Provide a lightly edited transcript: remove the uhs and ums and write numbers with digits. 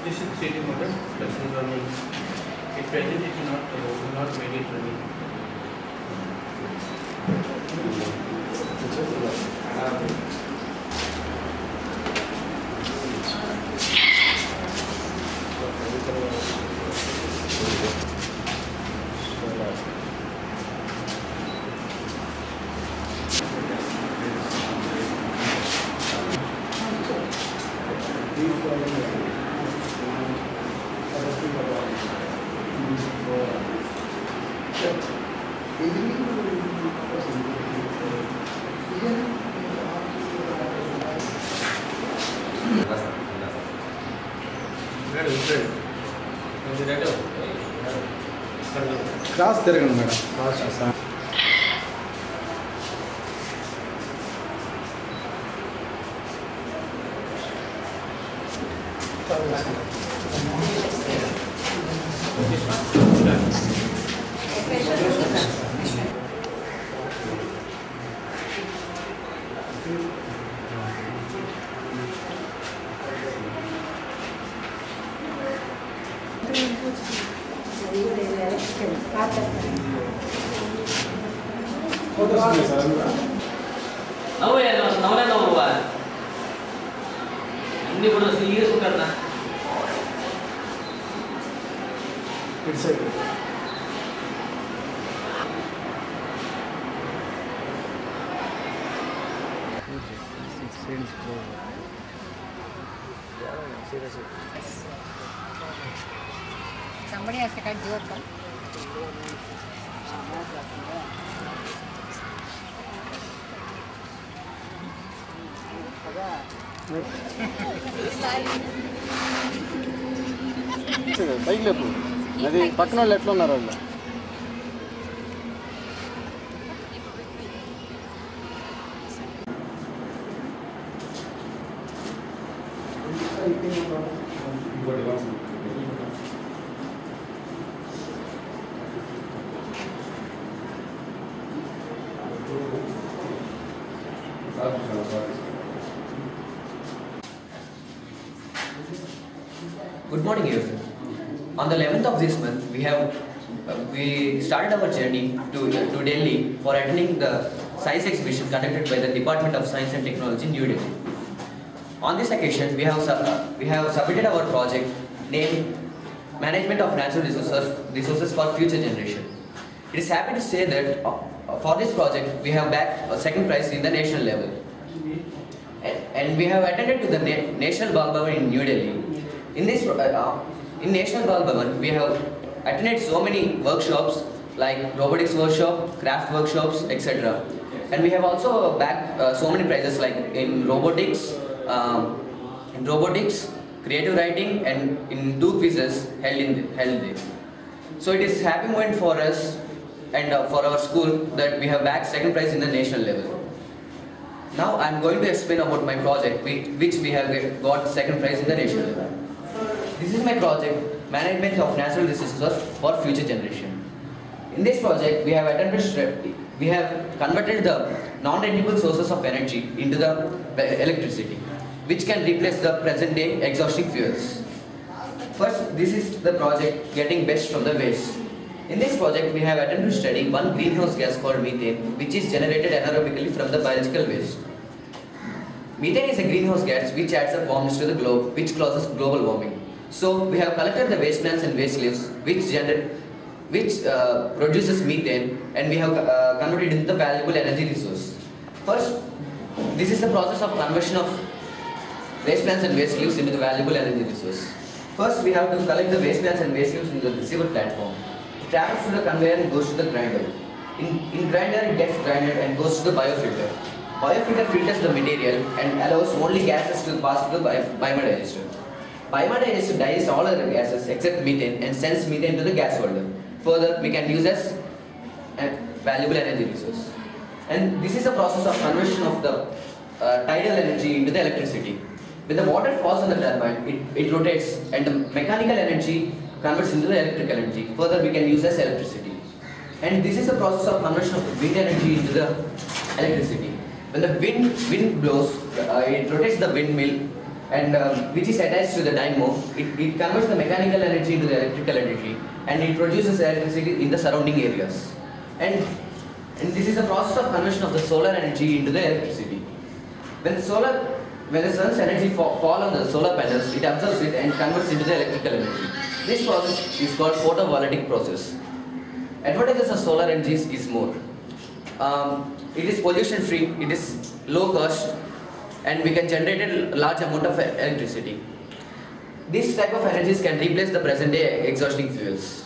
This is 3D model that's running. At present it is not made it running. Cross తిరగండి madam. Cross Somebody has to cut your cut. పైకి లేపు. అది పక్కన వాళ్ళు ఎట్లా ఉన్నారు వాళ్ళు? Good morning, everyone. On the 11th of this month, we started our journey to Delhi for attending the science exhibition conducted by the Department of Science and Technology, New Delhi. On this occasion, we have submitted our project named Management of Natural Resources for Future Generation. It is happy to say that for this project, we have bagged a second prize in the national level. And we have attended to the National Bal Bhavan in New Delhi. In National Bal Bhavan, we have attended so many workshops like robotics workshop, craft workshops, etc. And we have also bagged so many prizes like in robotics, creative writing, and in 2 quizzes held there. So it is happy moment for us and for our school that we have bagged second prize in the national level. Now I am going to explain about my project which we have got second prize in the national level. This is my project, Management of Natural Resources for Future Generation. In this project, we have converted the non-renewable sources of energy into the electricity, which can replace the present-day exhausting fuels. First, this is the project getting best from the waste. In this project, we have attempted to study one greenhouse gas called methane, which is generated anaerobically from the biological waste. Methane is a greenhouse gas which adds up warmness to the globe, which causes global warming. So we have collected the waste plants and waste leaves which produces methane, and we have converted into the valuable energy resource. First, this is the process of conversion of waste plants and waste leaves into the valuable energy resource. First, we have to collect the waste plants and waste leaves into the receiver platform. It travels to the conveyor and goes to the grinder. In grinder, it gets grinded and goes to the biofilter. Biofilter filters the material and allows only gases to pass through the biodigester. Biodigester digests all other gases except methane and sends methane to the gas holder. Further, we can use as a valuable energy resource. And this is a process of conversion of the tidal energy into the electricity. When the water falls on the turbine, it rotates and the mechanical energy converts into the electrical energy. Further, we can use as electricity. And this is the process of conversion of wind energy into the electricity. When the wind blows, it rotates the windmill and which is attached to the dynamo. It converts the mechanical energy into the electrical energy, and it produces electricity in the surrounding areas. And this is the process of conversion of the solar energy into the electricity. When the sun's energy fall on the solar panels, it absorbs it and converts into the electrical energy. This process is called photovoltaic process. Advantages of solar energies is more. It is pollution free, it is low cost, and we can generate a large amount of electricity. These type of energies can replace the present day exhausting fuels.